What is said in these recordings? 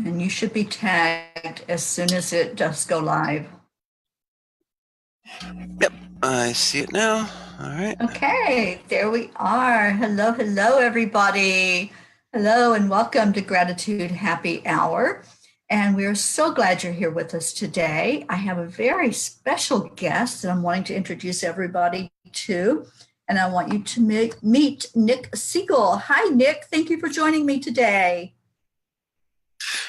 And you should be tagged as soon as it does go live. Yep, I see it now. All right. Okay, there we are. Hello, hello, everybody. Hello, and welcome to Gratitude Happy Hour. And we're so glad you're here with us today. I have a very special guest that I'm wanting to introduce everybody to. And I want you to meet Nick Seigel. Hi, Nick. Thank you for joining me today.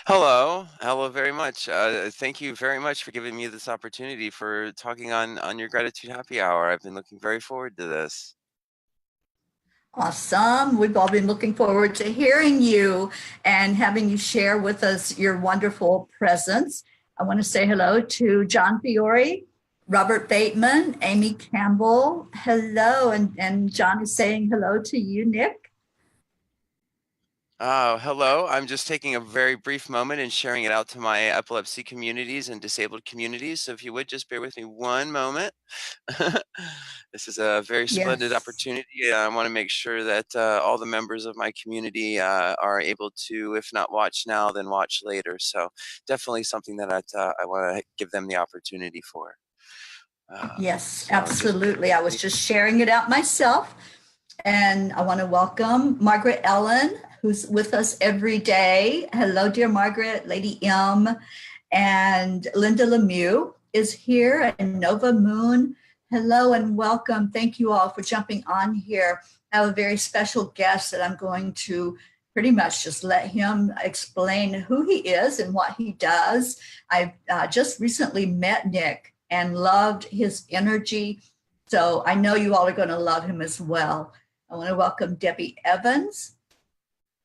Hello very much. Thank you very much for giving me this opportunity for talking on your gratitude happy hour. I've been looking very forward to this. Awesome. We've all been looking forward to hearing you and having you share with us your wonderful presence. I want to say hello to John Fiore, Robert Bateman, Amy Campbell. Hello. And John is saying hello to you, Nick. Oh, hello. I'm just taking a very brief moment and sharing it out to my epilepsy communities and disabled communities. So if you would just bear with me one moment. This is a very splendid Yes. opportunity. I want to make sure that all the members of my community are able to, if not watch now, then watch later. So definitely something that I want to give them the opportunity for. Yes, So just bear absolutely. with I was me. just sharing it out myself. And I want to welcome Margaret Ellen, who's with us every day. Hello, dear Margaret. Lady M. And Linda Lemieux is here, and Nova Moon. Hello and welcome. Thank you all for jumping on here. I have a very special guest that I'm going to pretty much just let him explain who he is and what he does. I just recently met Nick and loved his energy. So I know you all are going to love him as well. I want to welcome Debbie Evans.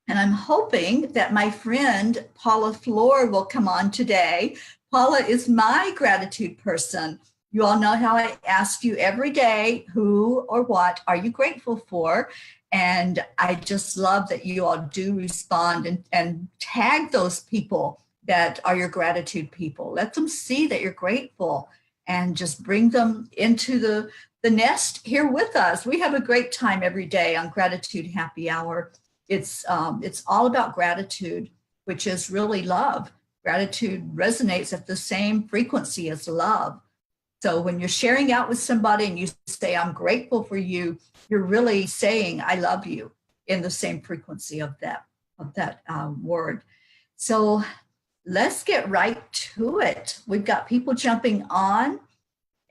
And I'm hoping that my friend Paula Floor will come on today. Paula is my gratitude person. You all know how I ask you every day, who or what are you grateful for? And I just love that you all do respond and tag those people that are your gratitude people. Let them see that you're grateful and just bring them into the nest here with us. We have a great time every day on Gratitude Happy Hour. It's all about gratitude, which is really love. Gratitude resonates at the same frequency as love. So when you're sharing out with somebody and you say, I'm grateful for you, you're really saying, I love you in the same frequency of that word. So let's get right to it. We've got people jumping on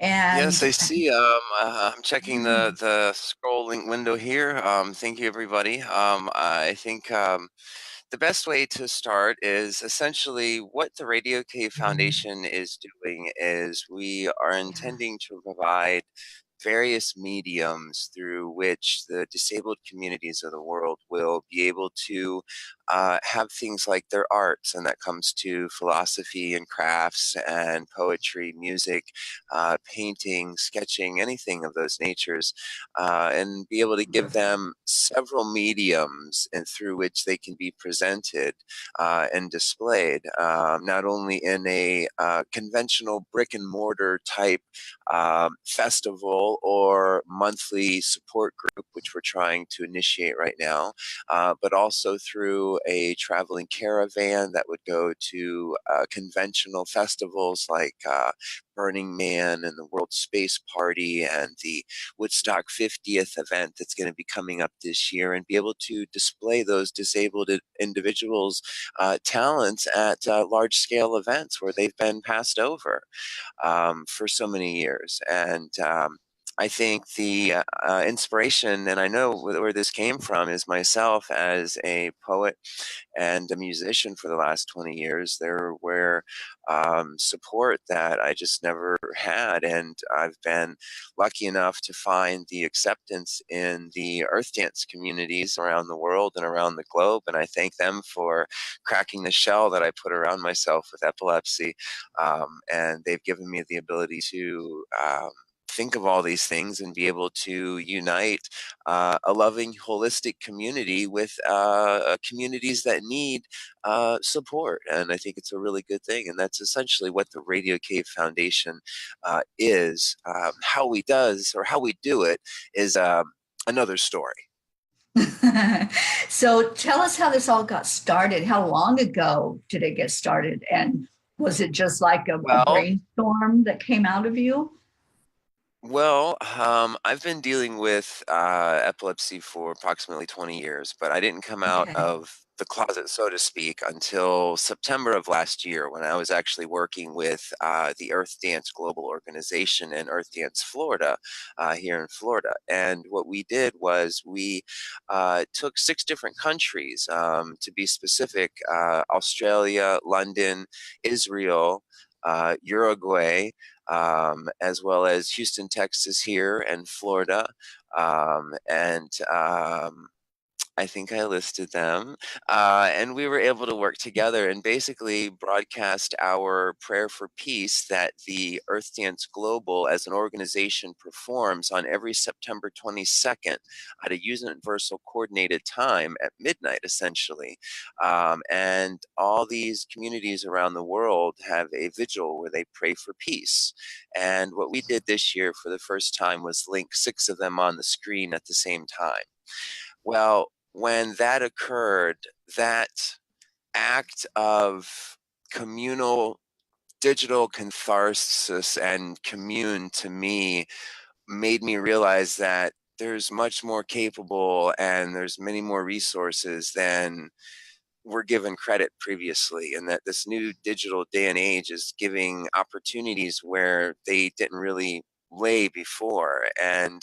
Yes, and I see. I'm checking the scrolling window here. Thank you, everybody. I think the best way to start is essentially what the Radio Cave Foundation is doing is we are intending to provide various mediums through which the disabled communities of the world will be able to have things like their arts, and that comes to philosophy and crafts and poetry, music, painting, sketching, anything of those natures, and be able to give them several mediums and through which they can be presented and displayed, not only in a conventional brick and mortar type festival or monthly support group, which we're trying to initiate right now, but also through a traveling caravan that would go to conventional festivals like Burning Man and the World Space Party and the Woodstock 50th event that's going to be coming up this year, and be able to display those disabled individuals' talents at large scale events where they've been passed over for so many years. And I think the inspiration, and I know where this came from, is myself as a poet and a musician for the last 20 years. There were support that I just never had, and I've been lucky enough to find the acceptance in the earth dance communities around the world and around the globe, and I thank them for cracking the shell that I put around myself with epilepsy, and they've given me the ability to think of all these things and be able to unite a loving, holistic community with communities that need support. And I think it's a really good thing. And that's essentially what the Radio Cave Foundation is. How we do it is another story. So tell us how this all got started. How long ago did it get started? And was it just like a Well, brainstorm that came out of you? I've been dealing with epilepsy for approximately 20 years, but I didn't come out Okay. of the closet, so to speak, until September of last year when I was actually working with the Earthdance Global Organization in Earthdance, Florida, here in Florida. And what we did was we took 6 different countries, to be specific, Australia, London, Israel, Uruguay, as well as Houston, Texas here and Florida. And I think I listed them. And we were able to work together and basically broadcast our prayer for peace that the Earth Dance Global as an organization performs on every September 22nd at a universal coordinated time at midnight, essentially. And all these communities around the world have a vigil where they pray for peace. And what we did this year for the first time was link 6 of them on the screen at the same time. Well, when that occurred, that act of communal digital catharsis and commune to me made me realize that there's much more capable and there's many more resources than were given credit previously, and that this new digital day and age is giving opportunities where they didn't really lay before. And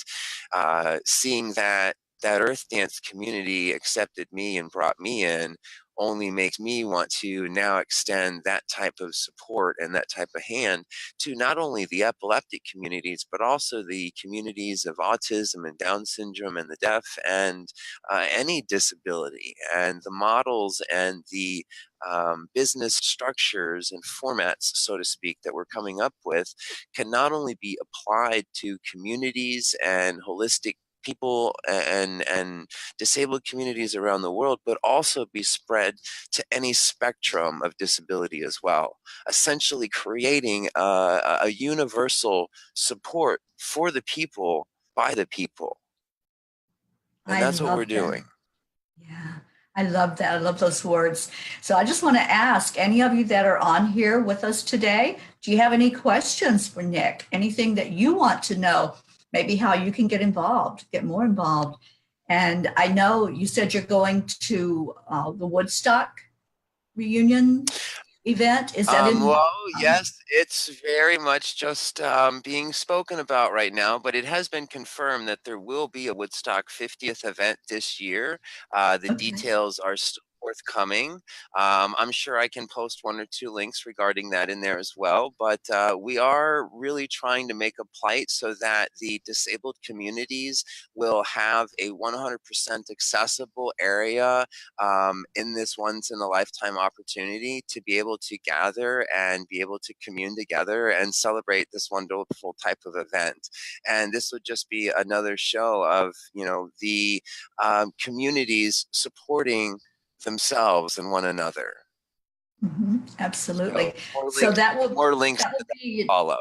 seeing that Earth Dance community accepted me and brought me in only makes me want to now extend that type of support and that type of hand to not only the epileptic communities, but also the communities of autism and Down syndrome and the deaf and any disability. And the models and the business structures and formats, so to speak, that we're coming up with can not only be applied to communities and holistic people and disabled communities around the world, but also be spread to any spectrum of disability as well, essentially creating a universal support for the people by the people. And I that's what we're love that. doing. Yeah, I love that. I love those words. So I just want to ask any of you that are on here with us today, do you have any questions for Nick? Anything that you want to know? Maybe how you can get involved, get more involved. And I know you said you're going to the Woodstock reunion event. Is that in? Well, Um, yes, it's very much just being spoken about right now, but it has been confirmed that there will be a Woodstock 50th event this year. The okay. details are still forthcoming. I'm sure I can post 1 or 2 links regarding that in there as well, but we are really trying to make a plight so that the disabled communities will have a 100% accessible area in this once in a lifetime opportunity to be able to gather and be able to commune together and celebrate this wonderful type of event. And this would just be another show of, the communities supporting themselves and one another. Absolutely. So So more links that to will be follow.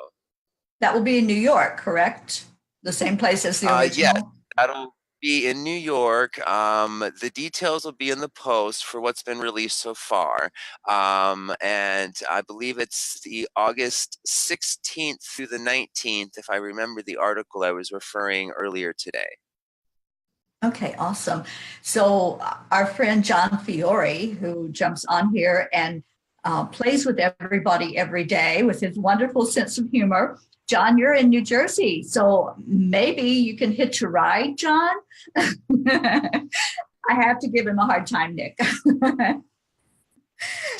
that will be in New York, correct? The same place as the Yes, original? that'll be in New York. The details will be in the post for what's been released so far. And I believe it's the August 16th through the 19th, if I remember the article I was referring earlier today. Okay, awesome. So our friend John Fiore, who jumps on here and plays with everybody every day with his wonderful sense of humor. John, you're in New Jersey, so maybe you can hitch a ride, John. I have to give him a hard time, Nick. Well,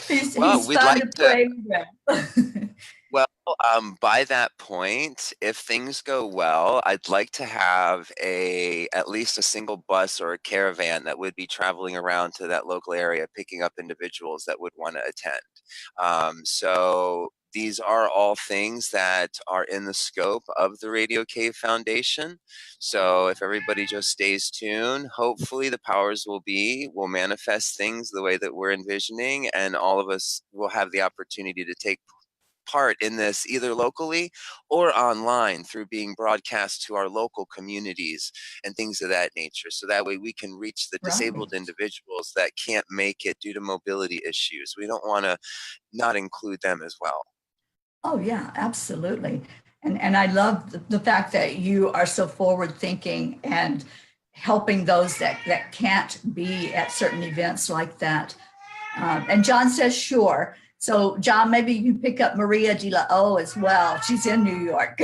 He's we'd fun like to to. play with. Well, by that point, if things go well, I'd like to have at least a single bus or a caravan that would be traveling around to that local area, picking up individuals that would want to attend. So these are all things that are in the scope of the Radio Cave Foundation. So if everybody just stays tuned, hopefully the powers will manifest things the way that we're envisioning, and all of us will have the opportunity to take part in this either locally or online through being broadcast to our local communities and things of that nature. So that way we can reach the Right. disabled individuals that can't make it due to mobility issues. We don't want to not include them as well. Oh yeah, absolutely. And I love the fact that you are so forward thinking and helping those that can't be at certain events like that. And John says, sure. So John, maybe you pick up Maria de la O as well. She's in New York.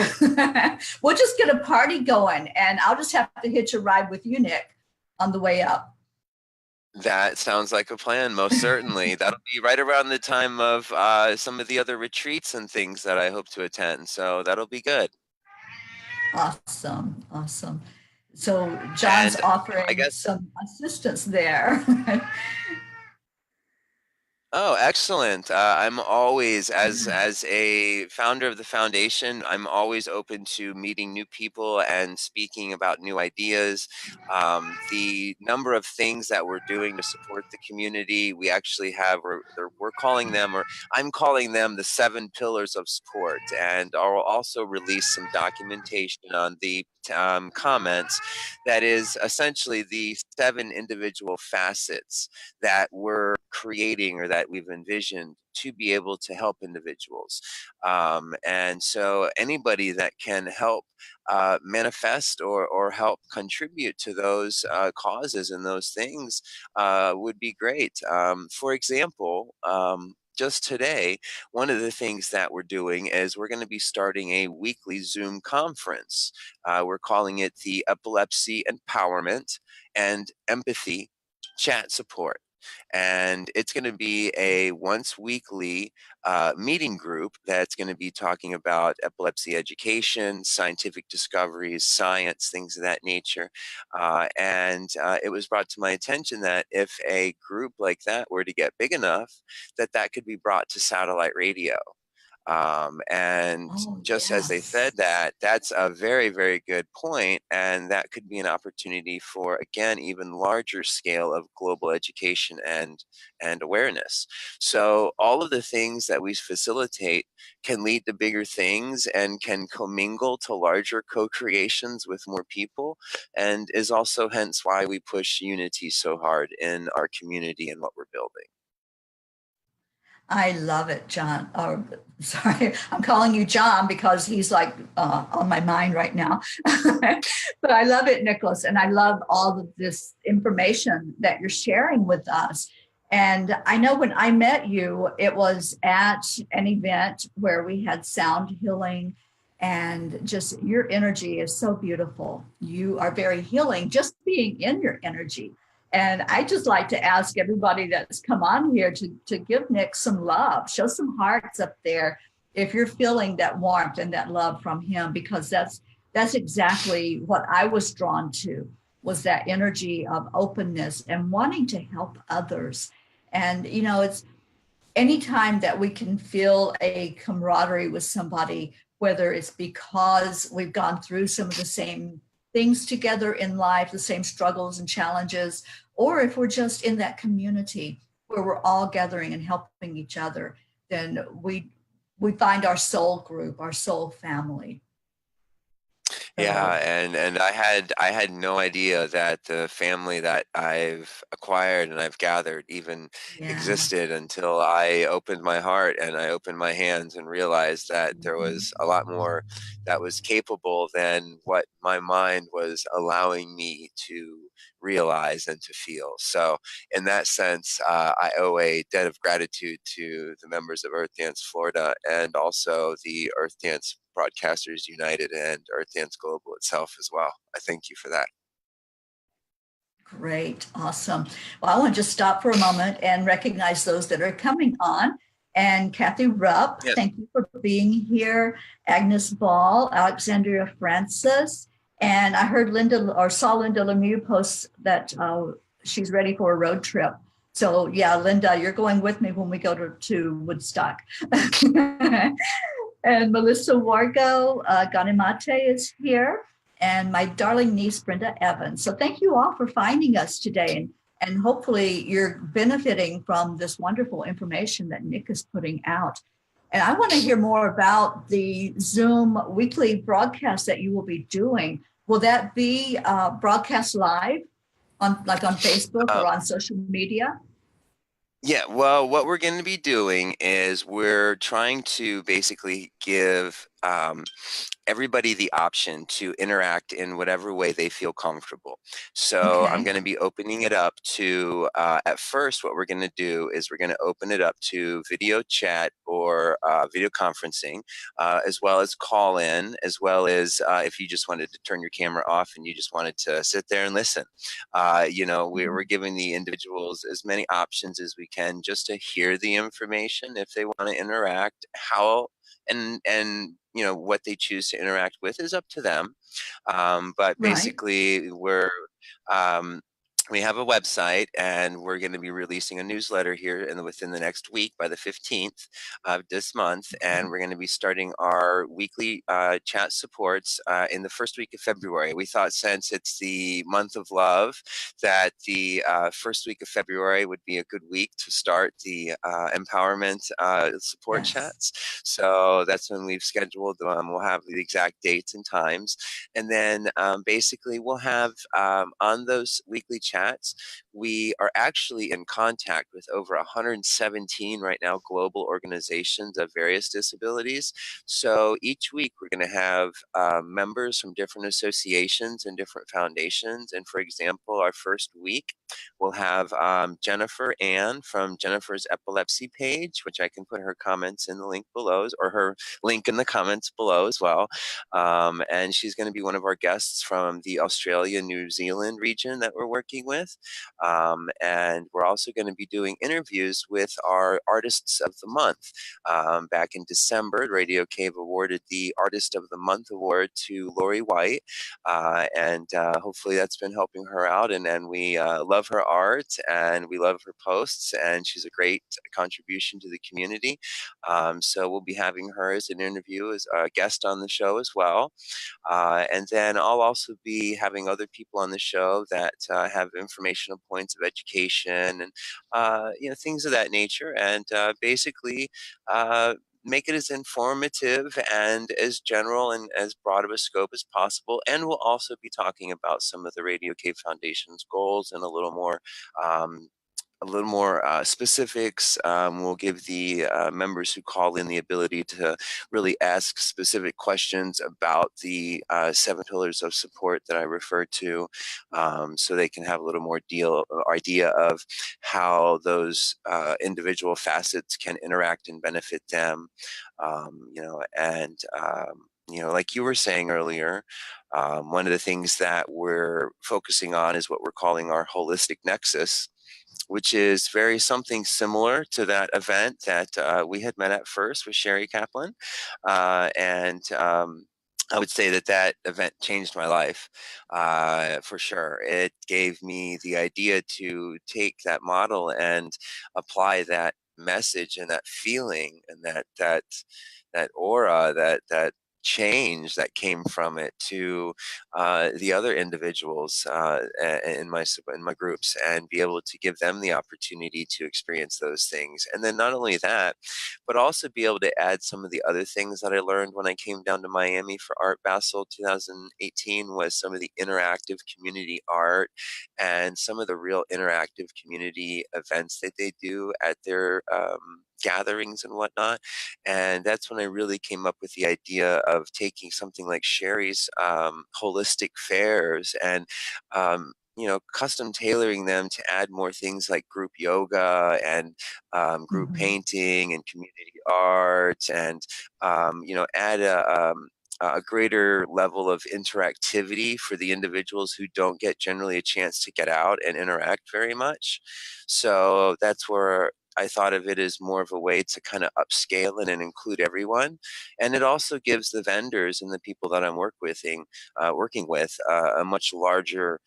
We'll just get a party going, and I'll just have to hitch a ride with you, Nick, on the way up. That sounds like a plan, most certainly. That'll be right around the time of some of the other retreats and things that I hope to attend. So that'll be good. Awesome, awesome. So John's And I offering guess some assistance there. Oh, excellent. I'm always, as a founder of the foundation, I'm always open to meeting new people and speaking about new ideas. The number of things that we're doing to support the community, we actually have, we're calling them, or I'm calling them the 7 pillars of support. And I'll also release some documentation on the comments that is essentially the 7 individual facets that we're creating or that we've envisioned to be able to help individuals. And so anybody that can help manifest or help contribute to those causes and those things would be great. For example, just today, one of the things that we're doing is we're going to be starting a weekly Zoom conference. We're calling it the Epilepsy Empowerment and Empathy Chat Support. And it's going to be a once weekly meeting group that's going to be talking about epilepsy education, scientific discoveries, science, things of that nature. And it was brought to my attention that if a group like that were to get big enough, that could be brought to satellite radio. And Oh, just as they said yes. that, that's a very, very good point, and that could be an opportunity for, again, even larger scale of global education and awareness. So all of the things that we facilitate can lead to bigger things and can commingle to larger co-creations with more people, and is also hence why we push unity so hard in our community and what we're building. I love it, John. Or sorry, I'm calling you John because he's like on my mind right now. But I love it, Nicholas, and I love all of this information that you're sharing with us. And I know when I met you, it was at an event where we had sound healing, and just your energy is so beautiful. You are very healing just being in your energy. And I just like to ask everybody that's come on here to give Nick some love, show some hearts up there if you're feeling that warmth and that love from him, because that's exactly what I was drawn to, was that energy of openness and wanting to help others. And, you know, it's anytime that we can feel a camaraderie with somebody, whether it's because we've gone through some of the same things together in life, the same struggles and challenges, or if we're just in that community where we're all gathering and helping each other, then we find our soul group, our soul family. Yeah, So, and I had no idea that the family that I've acquired and I've gathered even yeah. existed until I opened my heart and I opened my hands and realized that there was a lot more that was capable than what my mind was allowing me to realize and to feel. So in that sense, I owe a debt of gratitude to the members of Earthdance Florida and also the Earthdance Broadcasters United and Earthdance Global itself as well. I thank you for that. Great, awesome. Well, I want to just stop for a moment and recognize those that are coming on. And Kathy Rupp, Yes. thank you for being here. Agnes Ball, Alexandria Francis, and I heard Linda or saw Linda Lemieux post that she's ready for a road trip. So yeah, Linda, you're going with me when we go to Woodstock. And Melissa Wargo, Ganimate is here, and my darling niece, Brenda Evans. So thank you all for finding us today. And hopefully you're benefiting from this wonderful information that Nick is putting out. And I want to hear more about the Zoom weekly broadcast that you will be doing. Will that be broadcast live on Facebook Uh, or on social media? Yeah, well, what we're going to be doing is we're trying to basically give everybody the option to interact in whatever way they feel comfortable. So I'm Okay. going to be opening it up to, at first, what we're going to do is we're going to open it up to video chat or video conferencing, as well as call in, as well as if you just wanted to turn your camera off and you just wanted to sit there and listen. We're giving the individuals as many options as we can just to hear the information. If they want to interact, how and what they choose to interact with is up to them. But Right. basically, um, we have a website, and we're going to be releasing a newsletter here within the next week by the 15th of this month, and we're going to be starting our weekly chat supports in the first week of February. We thought, since it's the month of love, that the first week of February would be a good week to start the empowerment support Yes. chats. So that's when we've scheduled. We'll have the exact dates and times, and then basically we'll have on those weekly chats, we are actually in contact with over 117 right now global organizations of various disabilities. So each week we're going to have members from different associations and different foundations. And for example, our first week we'll have Jennifer Ann from Jennifer's Epilepsy page, which I can put her comments in the link below, or her link in the comments below as well. And she's going to be one of our guests from the Australia, New Zealand region that we're working with. And we're also going to be doing interviews with our Artists of the Month. Back in December, RadioCave awarded the Artist of the Month award to Lori White. And hopefully that's been helping her out. And we love her art, and we love her posts, and she's a great contribution to the community. So we'll be having her as an interview, as a guest on the show as well. And then I'll also be having other people on the show that have informational points of education and things of that nature, and basically make it as informative and as general and as broad of a scope as possible. And we'll also be talking about some of the Radio Cave Foundation's goals and um, a little more specifics. We'll give the members who call in the ability to really ask specific questions about the 7 pillars of support that I referred to, so they can have a little more idea of how those individual facets can interact and benefit them. Like you were saying earlier, one of the things that we're focusing on is what we're calling our holistic nexus, which is very something similar to that event that we had met at first with Sherry Kaplan. And I would say that that event changed my life for sure. It gave me the idea to take that model and apply that message and that feeling and that aura, that change that came from it to the other individuals in my groups, and be able to give them the opportunity to experience those things. And then not only that, but also be able to add some of the other things that I learned when I came down to Miami for Art Basel 2018, was some of the interactive community art and some of the real interactive community events that they do at their gatherings and whatnot. And that's when I really came up with the idea of taking something like Sherry's holistic fairs and custom tailoring them to add more things like group yoga and group Mhm. painting and community art, and add a greater level of interactivity for the individuals who don't get generally a chance to get out and interact very much. So that's where I thought of it as more of a way to kind of upscale it and include everyone. And it also gives the vendors and the people that I'm working with a much larger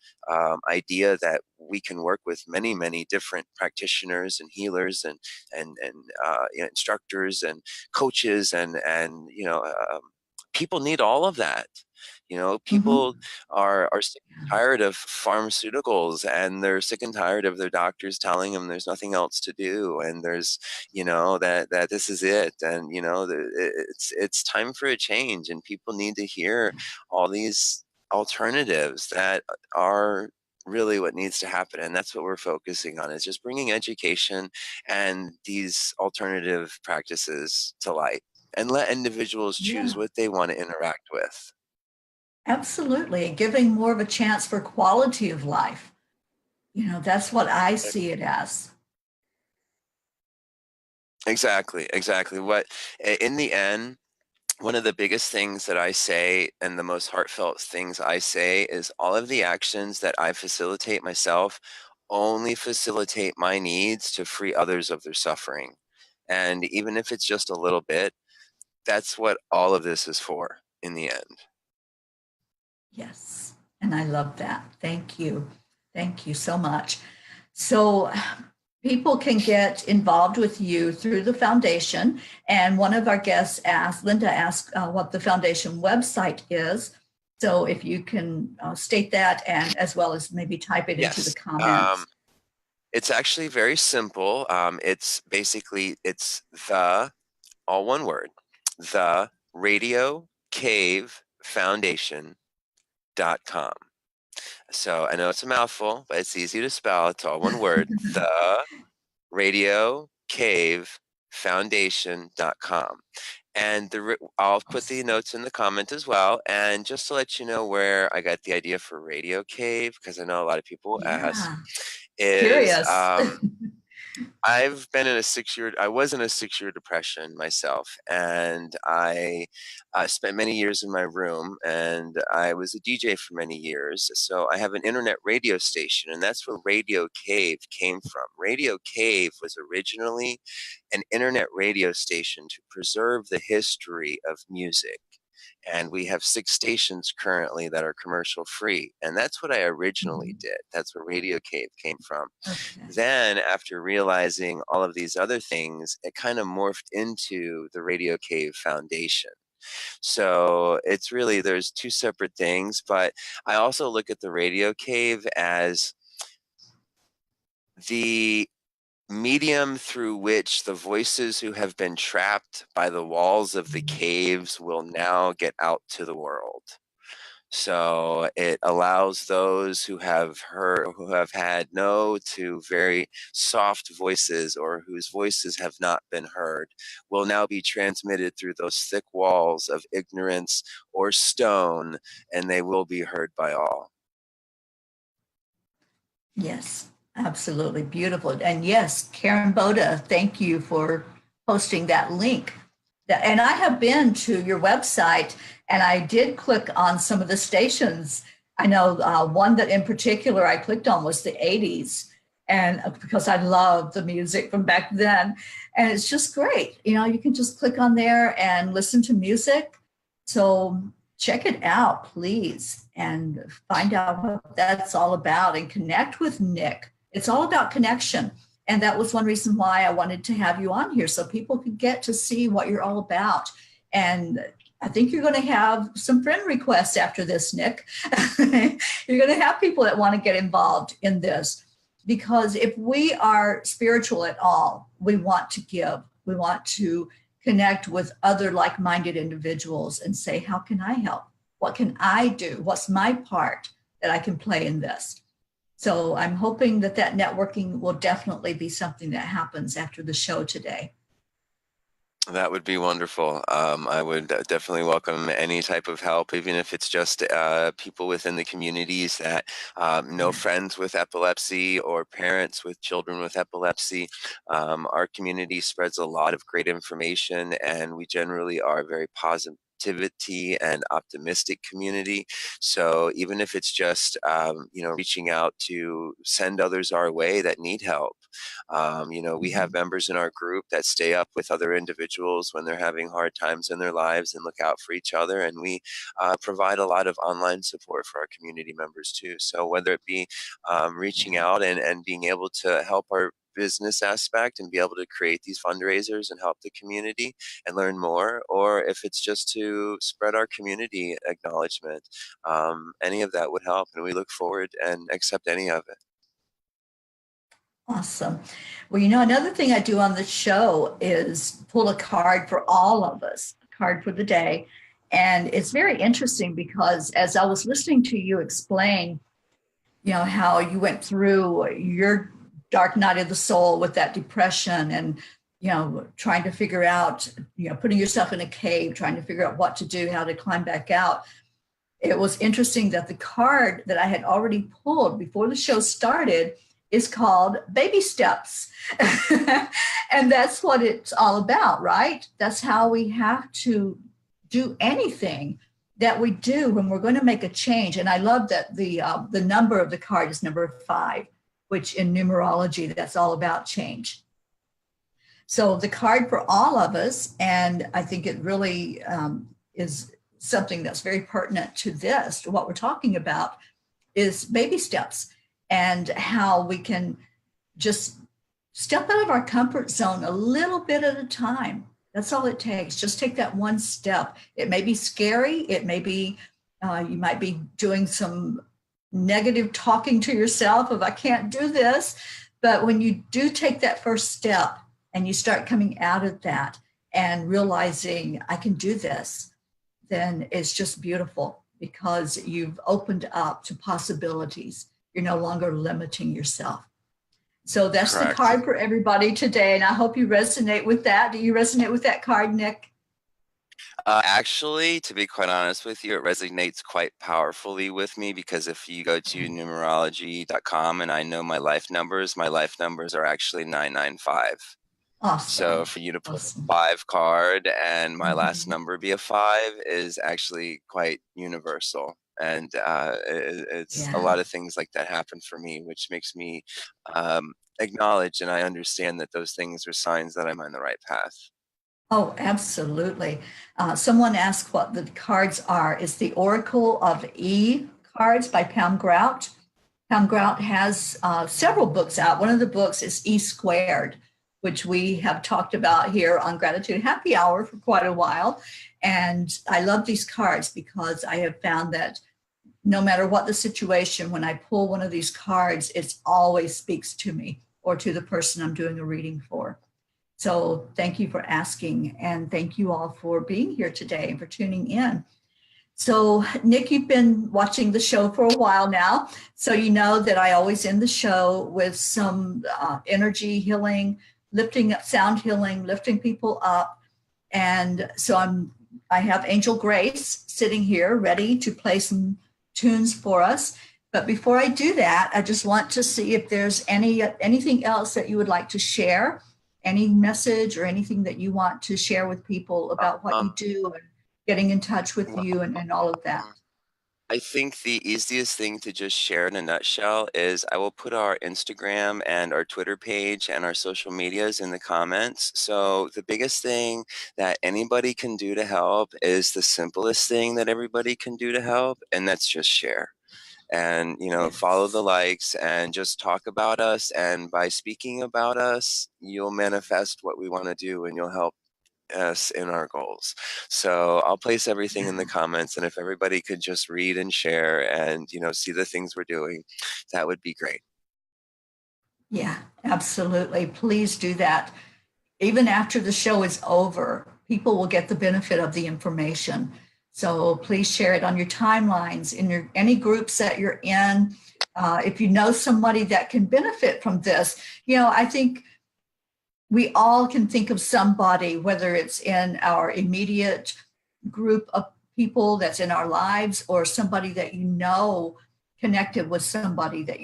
idea that we can work with many, many different practitioners and healers and instructors and coaches, and people need all of that. You know, Mhm. people are sick and tired of pharmaceuticals, and they're sick and tired of their doctors telling them there's nothing else to do, and there's, you know, that this is it, and you know, it's time for a change, and people need to hear all these alternatives that are really what needs to happen. And that's what we're focusing on, is just bringing education and these alternative practices to light, and let individuals choose Yeah, what they want to interact with. absolutely. Giving more of a chance for quality of life. That's what I see it as. Exactly, exactly. In the end, one of the biggest things that I say, and the most heartfelt things I say, is all of the actions that I facilitate myself only facilitate my needs to free others of their suffering. And even if it's just a little bit, that's what all of this is for in the end. Yes. And I love that. Thank you. Thank you so much. So, people can get involved with you through the foundation. And one of our guests asked, Linda asked, what the foundation website is. So, if you can state that, and as well as maybe type it into the Yes. comments. It's actually very simple. It's basically, it's the, all one word, the Radio Cave Foundation.com. So I know it's a mouthful, but it's easy to spell. It's all one word, the Radio Cave Foundation.com. And I'll put the notes in the comment as well. And just to let you know where I got the idea for Radio Cave, because I know a lot of people ask, Yeah, is curious. I was in a 6-year depression myself, and I spent many years in my room, and I was a DJ for many years. So I have an internet radio station, and that's where Radio Cave came from. Radio Cave was originally an internet radio station to preserve the history of music. And we have 6 stations currently that are commercial free. And that's what I originally Mhm. did. That's where Radio Cave came from. Okay. Then, after realizing all of these other things, it kind of morphed into the Radio Cave Foundation. So it's really, there's 2 separate things, but I also look at the Radio Cave as the medium through which the voices who have been trapped by the walls of the caves will now get out to the world. So it allows those who have had no to very soft voices, or whose voices have not been heard, will now be transmitted through those thick walls of ignorance or stone, and they will be heard by all. Yes, absolutely beautiful. And yes, Karen Boda, thank you for posting that link. And I have been to your website, and I did click on some of the stations. I know one that in particular I clicked on was the 80s, and because I love the music from back then. And it's just great. You can just click on there and listen to music. So check it out, please, and find out what that's all about and connect with Nick. It's all about connection. And that was one reason why I wanted to have you on here, so people could get to see what you're all about. And I think you're going to have some friend requests after this, Nick. You're going to have people that want to get involved in this, because if we are spiritual at all, we want to give. We want to connect with other like-minded individuals and say, how can I help? What can I do? What's my part that I can play in this? So I'm hoping that networking will definitely be something that happens after the show today. That would be wonderful. I would definitely welcome any type of help, even if it's just people within the communities that know Yeah. friends with epilepsy, or parents with children with epilepsy. Our community spreads a lot of great information, and we generally are very positivity and optimistic community. So even if it's just reaching out to send others our way that need help. We have members in our group that stay up with other individuals when they're having hard times in their lives and look out for each other. And we provide a lot of online support for our community members too. So whether it be reaching Yeah. out and being able to help our business aspect and be able to create these fundraisers and help the community and learn more, or if it's just to spread our community acknowledgement, any of that would help, and we look forward and accept any of it. Awesome. Well, another thing I do on the show is pull a card for all of us, a card for the day. And it's very interesting because as I was listening to you explain, how you went through your dark night of the soul with that depression and, trying to figure out, putting yourself in a cave, trying to figure out what to do, how to climb back out. It was interesting that the card that I had already pulled before the show started is called Baby Steps. And that's what it's all about, right? That's how we have to do anything that we do when we're going to make a change. And I love that the number of the card is number 5, which in numerology, that's all about change. So the card for all of us, and I think it really is something that's very pertinent to this, to what we're talking about, is baby steps. And how we can just step out of our comfort zone a little bit at a time. That's all it takes. Just take that one step. It may be scary. It may be, you might be doing some negative talking to yourself of, I can't do this. But when you do take that first step and you start coming out of that and realizing I can do this, then it's just beautiful because you've opened up to possibilities. You're no longer limiting yourself. So that's Correct. The card for everybody today. And I hope you resonate with that. Do you resonate with that card, Nick? Actually, to be quite honest with you, it resonates quite powerfully with me because if you go to numerology.com and I know my life numbers are actually 995. Awesome. So for you to put a 5 card and my last number be a 5 is actually quite universal. And it's a lot of things like that happen for me, which makes me acknowledge and I understand that those things are signs that I'm on the right path. Oh, absolutely. Someone asked what the cards are. It's the Oracle of E cards by Pam Grout. Pam Grout has several books out. One of the books is E Squared, which we have talked about here on Gratitude Happy Hour for quite a while. And I love these cards because I have found that no matter what the situation, when I pull one of these cards, it always speaks to me or to the person I'm doing a reading for. So thank you for asking, and thank you all for being here today and for tuning in. So Nick, you've been watching the show for a while now, so you know that I always end the show with some energy healing, lifting up, sound healing, lifting people up. And so I have Angel Grace sitting here ready to play some tunes for us. But before I do that, I just want to see if there's anything else that you would like to share, any message or anything that you want to share with people about what you do and getting in touch with you and all of that. I think the easiest thing to just share in a nutshell is I will put our Instagram and our Twitter page and our social medias in the comments. So the biggest thing that anybody can do to help is the simplest thing that everybody can do to help, and that's just share. And, follow the likes and just talk about us. And by speaking about us, you'll manifest what we want to do and you'll help us in our goals. So I'll place everything in the comments, and if everybody could just read and share and see the things we're doing, that would be great. Yeah, absolutely. Please do that. Even after the show is over, people will get the benefit of the information. So please share it on your timelines, in any groups that you're in. If you know somebody that can benefit from this, I think we all can think of somebody, whether it's in our immediate group of people that's in our lives or somebody that connected with somebody that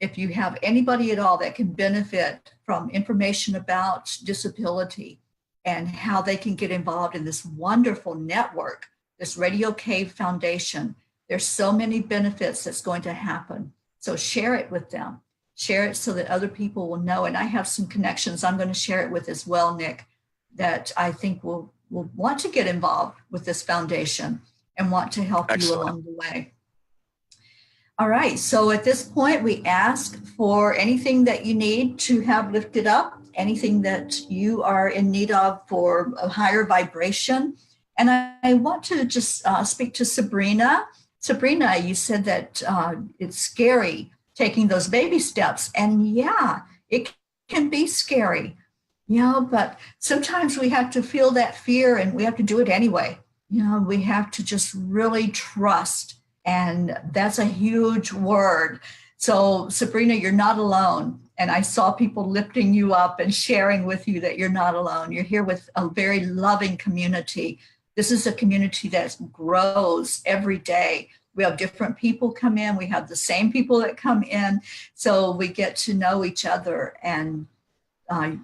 If you have anybody at all that can benefit from information about disability and how they can get involved in this wonderful network, this RadioCave Foundation, there's so many benefits that's going to happen. So share it with them. Share it so that other people will know. And I have some connections I'm going to share it with as well, Nick, that I think will want to get involved with this foundation and want to help you along the way. All right, so at this point, we ask for anything that you need to have lifted up, anything that you are in need of for a higher vibration. And I want to just speak to Sabrina. Sabrina, you said that it's scary taking those baby steps. And yeah, it can be scary, but sometimes we have to feel that fear and we have to do it anyway. We have to just really trust, and that's a huge word. So, Sabrina, you're not alone. And I saw people lifting you up and sharing with you that you're not alone. You're here with a very loving community. This is a community that grows every day. We have different people come in. We have the same people that come in. So we get to know each other. And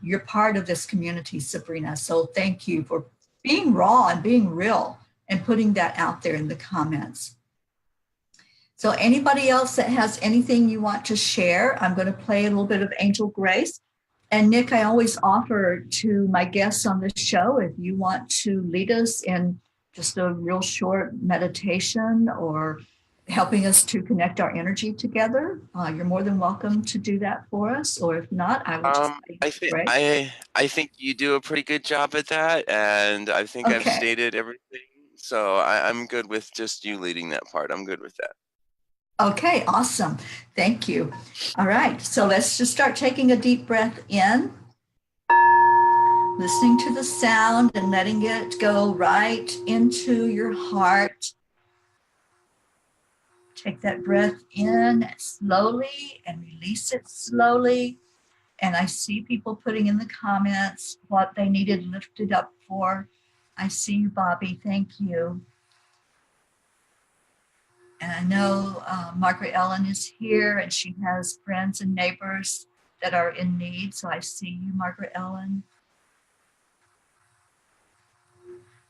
you're part of this community, Sabrina. So thank you for being raw and being real and putting that out there in the comments. So anybody else that has anything you want to share, I'm going to play a little bit of Angel Grace. And Nick, I always offer to my guests on the show, if you want to lead us in just a real short meditation or helping us to connect our energy together, you're more than welcome to do that for us. Or if not, I will just I think you do a pretty good job at that, and I think I've stated everything. So I'm good with just you leading that part. I'm good with that. Okay, awesome. Thank you. All right, so let's just start taking a deep breath in, listening to the sound and letting it go right into your heart. Take that breath in slowly and release it slowly. And I see people putting in the comments what they needed lifted up for. I see you, Bobby. Thank you. And I know Margaret Ellen is here and she has friends and neighbors that are in need. So I see you, Margaret Ellen.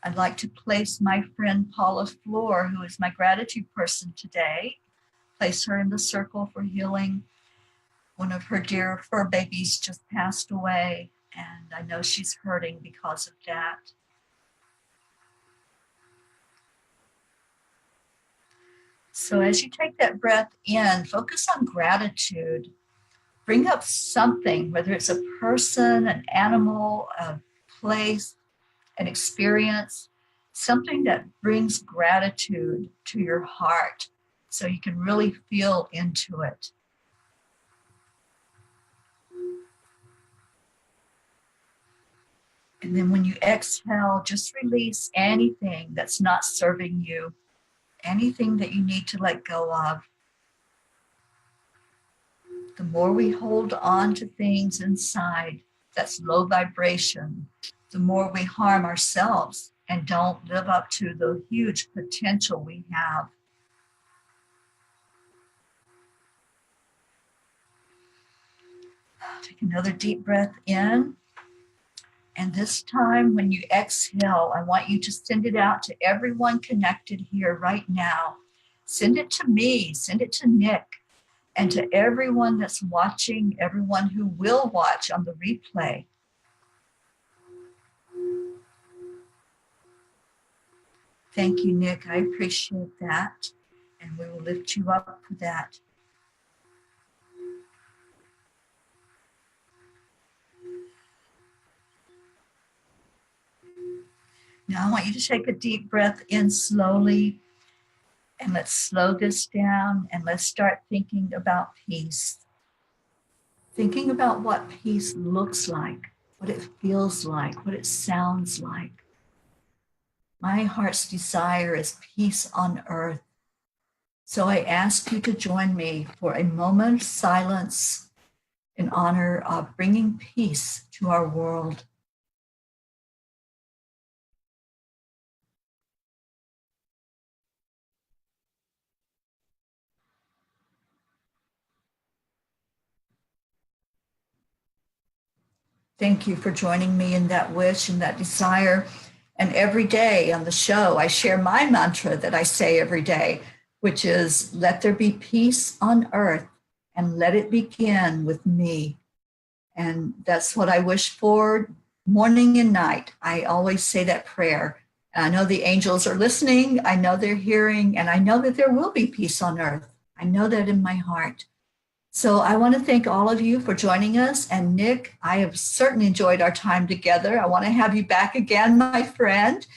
I'd like to place my friend Paula Floor, who is my gratitude person today, place her in the circle for healing. One of her dear fur babies just passed away, and I know she's hurting because of that. So as you take that breath in, focus on gratitude. Bring up something, whether it's a person, an animal, a place, an experience, something that brings gratitude to your heart so you can really feel into it. And then when you exhale, just release anything that's not serving you, anything that you need to let go of. The more we hold on to things inside that's low vibration, the more we harm ourselves and don't live up to the huge potential we have. Take another deep breath in. And this time when you exhale, I want you to send it out to everyone connected here right now. Send it to me, send it to Nick, and to everyone that's watching, everyone who will watch on the replay. Thank you, Nick. I appreciate that. And we will lift you up for that. Now I want you to take a deep breath in slowly, and let's slow this down and let's start thinking about peace. Thinking about what peace looks like, what it feels like, what it sounds like. My heart's desire is peace on earth. So I ask you to join me for a moment of silence in honor of bringing peace to our world. Thank you for joining me in that wish and that desire. And every day on the show, I share my mantra that I say every day, which is, let there be peace on earth and let it begin with me. And that's what I wish for morning and night. I always say that prayer. And I know the angels are listening. I know they're hearing, and I know that there will be peace on earth. I know that in my heart. So I want to thank all of you for joining us. And Nick, I have certainly enjoyed our time together. I want to have you back again, my friend.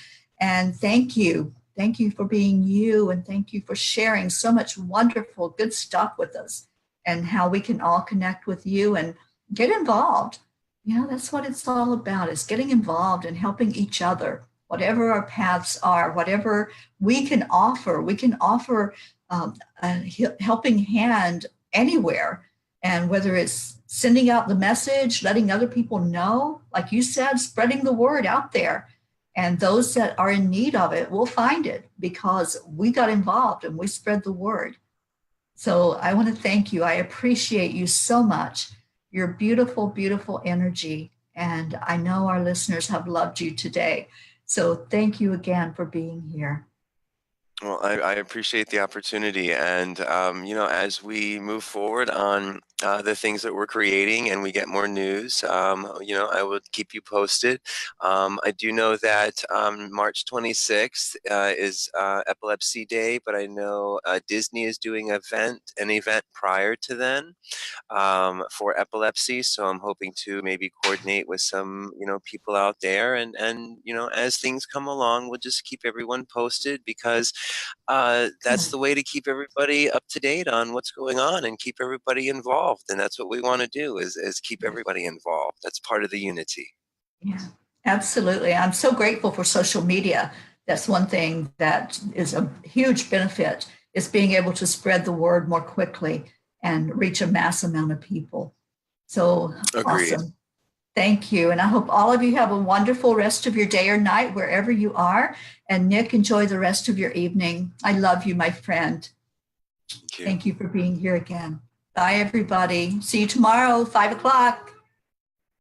And thank you. Thank you for being you. And thank you for sharing so much wonderful, good stuff with us and how we can all connect with you and get involved. You know, that's what it's all about, is getting involved and helping each other, whatever our paths are, whatever we can offer. We can offer a helping hand anywhere. And whether it's sending out the message, letting other people know, like you said, spreading the word out there. And those that are in need of it will find it because we got involved and we spread the word. So I want to thank you. I appreciate you so much. Your beautiful, beautiful energy. And I know our listeners have loved you today. So thank you again for being here. Well, I appreciate the opportunity. And, as we move forward on the things that we're creating and we get more news, I will keep you posted. I do know that March 26th is Epilepsy Day, but I know Disney is doing an event prior to then for epilepsy. So I'm hoping to maybe coordinate with some, people out there. And as things come along, we'll just keep everyone posted because that's the way to keep everybody up to date on what's going on and keep everybody involved. And that's what we want to do is keep everybody involved. That's part of the unity. Yeah, absolutely. I'm so grateful for social media. That's one thing that is a huge benefit, is being able to spread the word more quickly and reach a mass amount of people. So Agreed. Awesome. Thank you. And I hope all of you have a wonderful rest of your day or night, wherever you are. And Nick, enjoy the rest of your evening. I love you, my friend. Thank you for being here again. Bye, everybody. See you tomorrow, 5 o'clock.